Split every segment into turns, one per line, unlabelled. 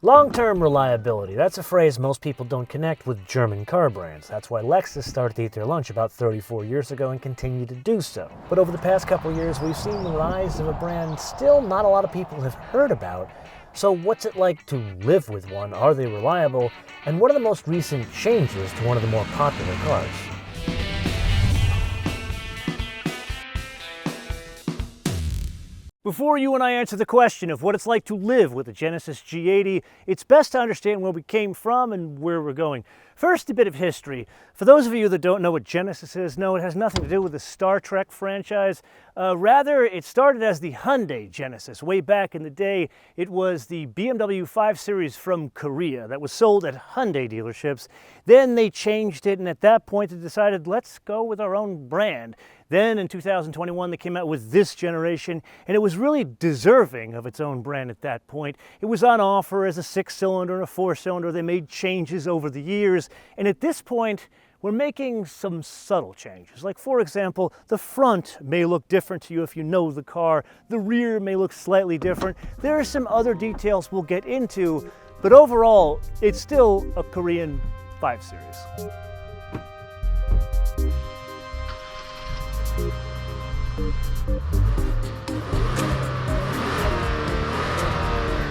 Long-term reliability, that's a phrase most people don't connect with German car brands. That's why Lexus started to eat their lunch about 34 years ago and continue to do so. But over the past couple years, we've seen the rise of a brand still not a lot of people have heard about. So what's it like to live with one? Are they reliable? And what are the most recent changes to one of the more popular cars? Before you and I answer the question of what it's like to live with a Genesis G80, it's best to understand where we came from and where we're going. First, a bit of history. For those of you that don't know what Genesis is, no, it has nothing to do with the Star Trek franchise. Rather, it started as the Hyundai Genesis. Way back in the day, it was the BMW 5 Series from Korea that was sold at Hyundai dealerships. Then they changed it, and at that point, they decided, let's go with our own brand. Then in 2021, they came out with this generation, and it was really deserving of its own brand at that point. It was on offer as a 6-cylinder and a 4-cylinder. They made changes over the years, and at this point, we're making some subtle changes. Like, for example, the front may look different to you if you know the car. The rear may look slightly different. There are some other details we'll get into, but overall, it's still a Korean 5 Series.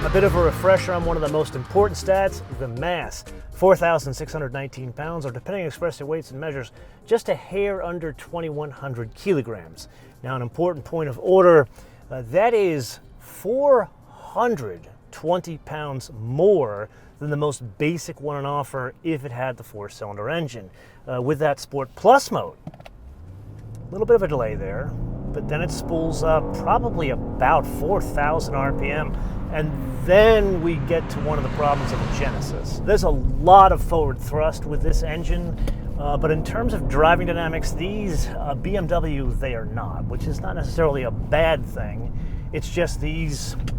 A bit of a refresher on one of the most important stats, the mass. 4,619 pounds, or depending on expressed in weights and measures, just a hair under 2,100 kilograms. Now, an important point of order, that is 420 pounds more than the most basic one on offer if it had the 4-cylinder engine. With that Sport Plus mode, a little bit of a delay there, but then it spools up probably about 4,000 RPM, and then we get to one of the problems of the Genesis. There's a lot of forward thrust with this engine, but in terms of driving dynamics, these BMW, they are not, which is not necessarily a bad thing. It's just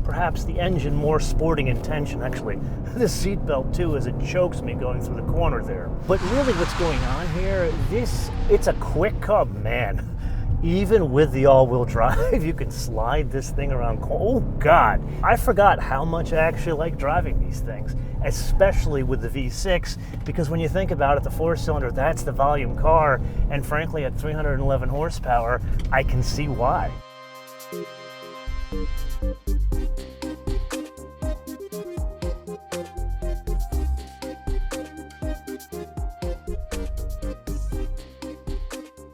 perhaps the engine more sporting in tension. Actually, the seatbelt too, as it chokes me going through the corner there. But really what's going on here, it's a quick car, man. Even with the all-wheel drive, you can slide this thing around. Oh God, I forgot how much I actually like driving these things, especially with the V6, because when you think about it, the 4-cylinder, that's the volume car, and frankly at 311 horsepower, I can see why.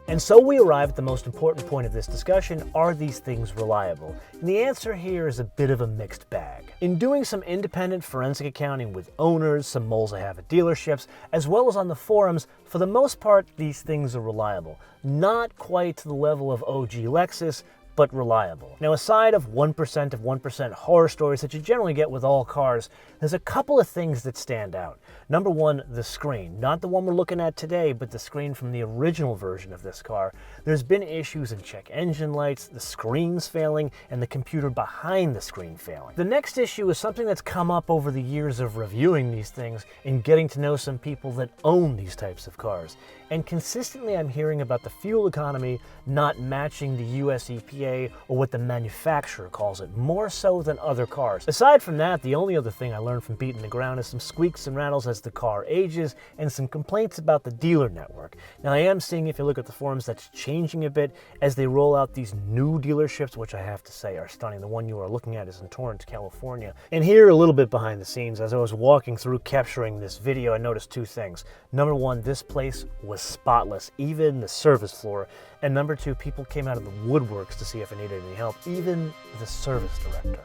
And so we arrive at the most important point of this discussion: are these things reliable? And the answer here is a bit of a mixed bag. In doing some independent forensic accounting with owners, some moles I have at dealerships, as well as on the forums, for the most part, these things are reliable. Not quite to the level of OG Lexus, but reliable. Now, aside of 1% horror stories that you generally get with all cars, there's a couple of things that stand out. Number one, the screen. Not the one we're looking at today, but the screen from the original version of this car. There's been issues in check engine lights, the screen's failing, and the computer behind the screen failing. The next issue is something that's come up over the years of reviewing these things and getting to know some people that own these types of cars. And consistently I'm hearing about the fuel economy not matching the US EPA, or what the manufacturer calls it, more so than other cars. Aside from that, the only other thing I learned from beating the ground is some squeaks and rattles as the car ages, and some complaints about the dealer network. Now, I am seeing, if you look at the forums, that's changing a bit as they roll out these new dealerships, which I have to say are stunning. The one you are looking at is in Torrance, California. And here, a little bit behind the scenes, as I was walking through capturing this video, I noticed two things. Number one, this place was spotless, even the service floor. And number two, people came out of the woodworks to see if I needed any help, even the service director.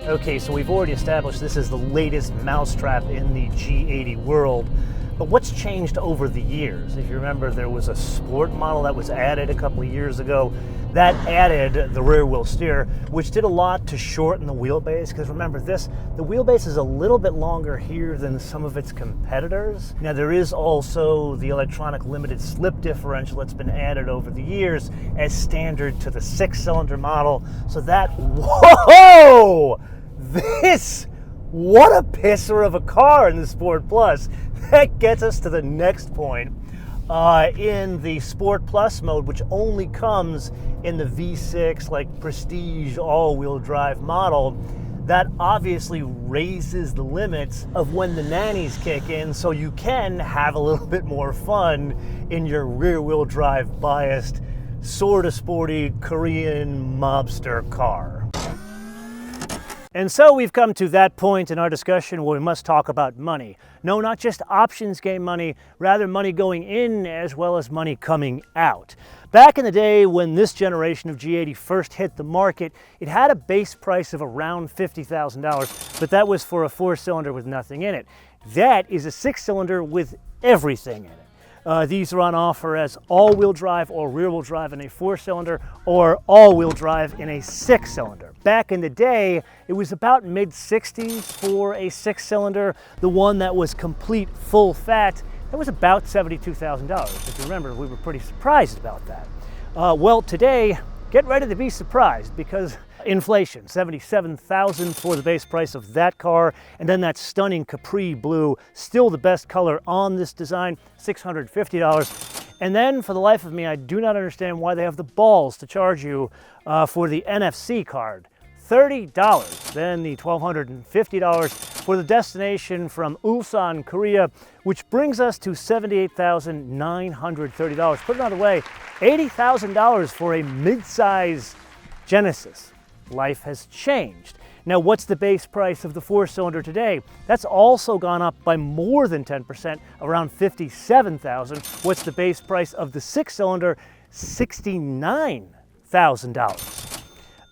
Okay, so we've already established this is the latest mousetrap in the G80 world. But what's changed over the years? If you remember, there was a sport model that was added a couple of years ago that added the rear wheel steer, which did a lot to shorten the wheelbase. Because remember this, the wheelbase is a little bit longer here than some of its competitors. Now, there is also the electronic limited slip differential that's been added over the years as standard to the 6-cylinder model. So that, whoa! What a pisser of a car in the Sport Plus. That gets us to the next point. in the Sport Plus mode, which only comes in the V6 like Prestige all-wheel drive model, that obviously raises the limits of when the nannies kick in, so you can have a little bit more fun in your rear-wheel drive biased, sort of sporty Korean mobster car. And so we've come to that point in our discussion where we must talk about money. No, not just options game money, rather money going in as well as money coming out. Back in the day when this generation of G80 first hit the market, it had a base price of around $50,000, but that was for a 4-cylinder with nothing in it. That is a 6-cylinder with everything in it. These are on offer as all-wheel drive or rear-wheel drive in a 4-cylinder or all-wheel drive in a 6-cylinder. Back in the day, it was about mid-60s for a 6-cylinder. The one that was complete full fat, that was about $72,000. If you remember, we were pretty surprised about that. Well, today, get ready to be surprised because inflation, $77,000 for the base price of that car, and then that stunning Capri blue, still the best color on this design, $650. And then for the life of me, I do not understand why they have the balls to charge you for the NFC card. $30, then the $1,250 for the destination from Ulsan, Korea, which brings us to $78,930. Put it another way, $80,000 for a mid-size Genesis. Life has changed. Now, what's the base price of the 4-cylinder today? That's also gone up by more than 10%, around $57,000. What's the base price of the 6-cylinder? $69,000.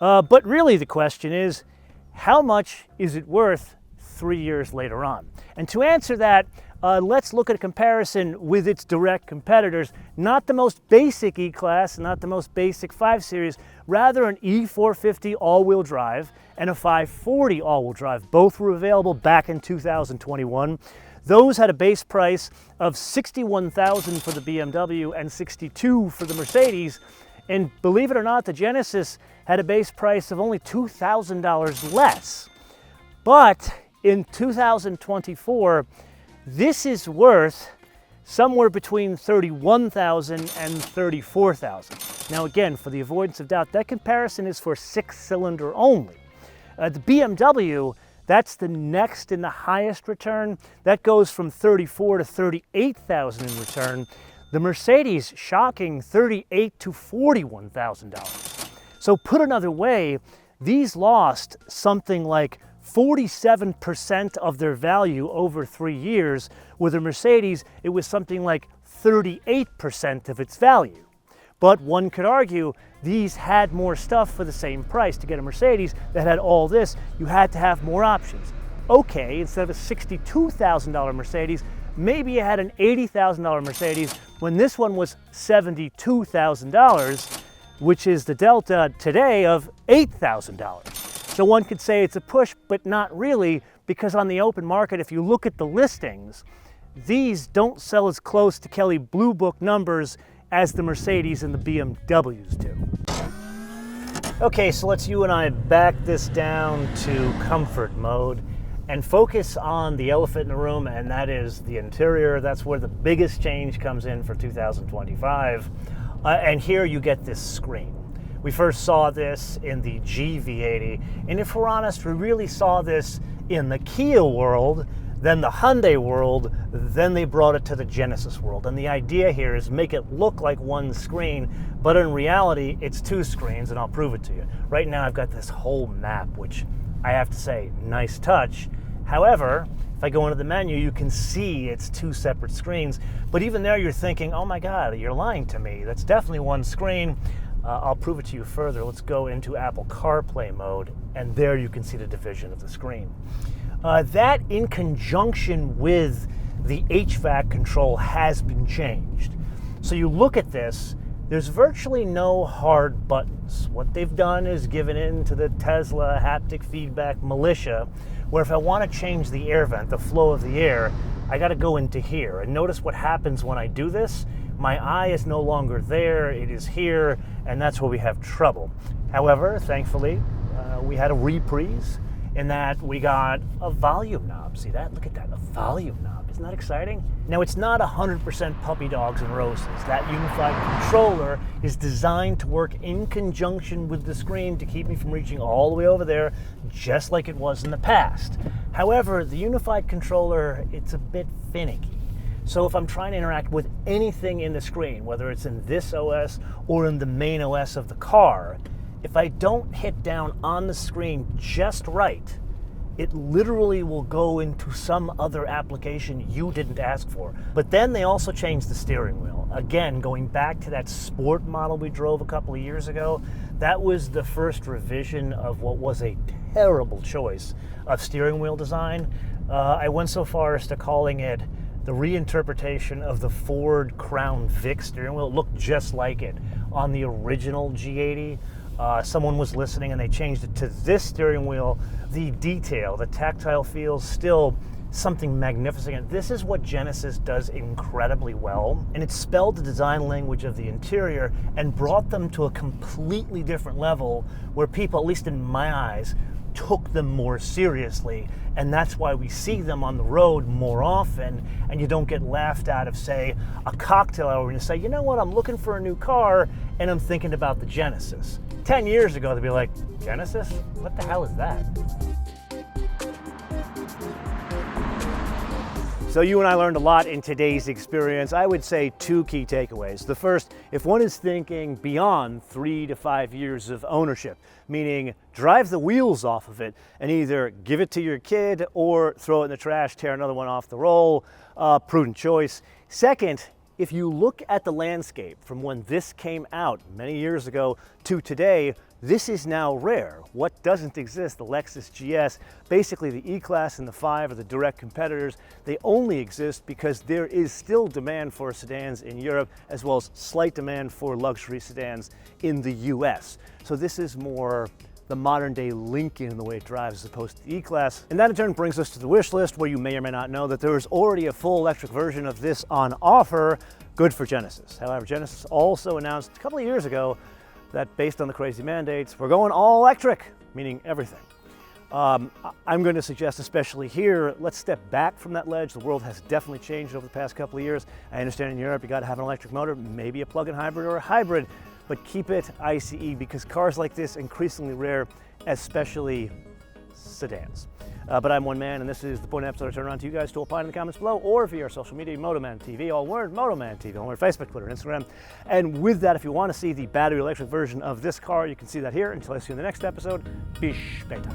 But really the question is, how much is it worth 3 years later on? And to answer that, let's look at a comparison with its direct competitors, not the most basic E-Class, not the most basic 5 Series, rather an E450 all-wheel drive and a 540 all-wheel drive. Both were available back in 2021. Those had a base price of $61,000 for the BMW and $62,000 for the Mercedes. And believe it or not, the Genesis had a base price of only $2,000 less. But in 2024, this is worth somewhere between $31,000 and $34,000. Now again, for the avoidance of doubt, that comparison is for 6-cylinder only. The BMW, that's the next in the highest return. That goes from $34,000 to $38,000 in return. The Mercedes, shocking, $38,000 to $41,000. So put another way, these lost something like 47% of their value over 3 years. With a Mercedes, it was something like 38% of its value. But one could argue these had more stuff for the same price. To get a Mercedes that had all this, you had to have more options. Okay, instead of a $62,000 Mercedes, maybe you had an $80,000 Mercedes when this one was $72,000, which is the delta today of $8,000. So one could say it's a push, but not really, because on the open market, if you look at the listings, these don't sell as close to Kelley Blue Book numbers as the Mercedes and the BMWs do. Okay, so let's you and I back this down to comfort mode and focus on the elephant in the room, and that is the interior. That's where the biggest change comes in for 2025. And here you get this screen. We first saw this in the GV80, and if we're honest, we really saw this in the Kia world, then the Hyundai world, then they brought it to the Genesis world. And the idea here is make it look like one screen, but in reality, it's 2 screens, and I'll prove it to you. Right now, I've got this whole map, which I have to say, nice touch. However, if I go into the menu, you can see it's 2 separate screens. But even there, you're thinking, oh my God, you're lying to me. That's definitely one screen. I'll prove it to you further. Let's go into Apple CarPlay mode, and there you can see the division of the screen. That, in conjunction with the HVAC control, has been changed. So you look at this, there's virtually no hard buttons. What they've done is given in to the Tesla haptic feedback militia, where if I want to change the air vent, the flow of the air, I got to go into here. And notice what happens when I do this. My eye is no longer there, it is here, and that's where we have trouble. However, thankfully, we had a reprise, in that we got a volume knob. See that? Look at that, a volume knob. Isn't that exciting? Now, it's not 100% puppy dogs and roses. That unified controller is designed to work in conjunction with the screen to keep me from reaching all the way over there, just like it was in the past. However, the unified controller, it's a bit finicky. So if I'm trying to interact with anything in the screen, whether it's in this OS or in the main OS of the car, if I don't hit down on the screen just right, it literally will go into some other application you didn't ask for. But then they also changed the steering wheel. Again, going back to that sport model we drove a couple of years ago, that was the first revision of what was a terrible choice of steering wheel design. I went so far as to calling it the reinterpretation of the Ford Crown Vic steering wheel. It looked just like it on the original G80. Someone was listening and they changed it to this steering wheel. The detail, the tactile feels still something magnificent. This is what Genesis does incredibly well, and it spelled the design language of the interior and brought them to a completely different level where people, at least in my eyes, took them more seriously, and that's why we see them on the road more often, and you don't get laughed out of, say, a cocktail hour when you say, you know what, I'm looking for a new car and I'm thinking about the Genesis. 10 years ago they'd be like, Genesis? What the hell is that? So you and I learned a lot in today's experience. I would say two key takeaways. The first, if one is thinking beyond 3 to 5 years of ownership, meaning drive the wheels off of it and either give it to your kid or throw it in the trash, tear another one off the roll, prudent choice. Second, if you look at the landscape from when this came out many years ago to today, this is now rare. What doesn't exist, the Lexus GS, basically the E-Class and the 5 are the direct competitors. They only exist because there is still demand for sedans in Europe, as well as slight demand for luxury sedans in the US. So this is more the modern day Lincoln in the way it drives as opposed to the E-Class. And that in turn brings us to the wish list, where you may or may not know that there is already a full electric version of this on offer. Good for Genesis. However, Genesis also announced a couple of years ago that based on the crazy mandates, we're going all electric, meaning everything. I'm going to suggest, especially here, let's step back from that ledge. The world has definitely changed over the past couple of years. I understand in Europe you got to have an electric motor, maybe a plug-in hybrid or a hybrid, but keep it ICE because cars like this increasingly rare, especially sedans. But I'm one man, and this is the point episode. I turn around to you guys to opine in the comments below or via our social media, MotoManTV, all word, MotoManTV, all word, Facebook, Twitter, Instagram. And with that, if you want to see the battery electric version of this car, you can see that here. Until I see you in the next episode, be später.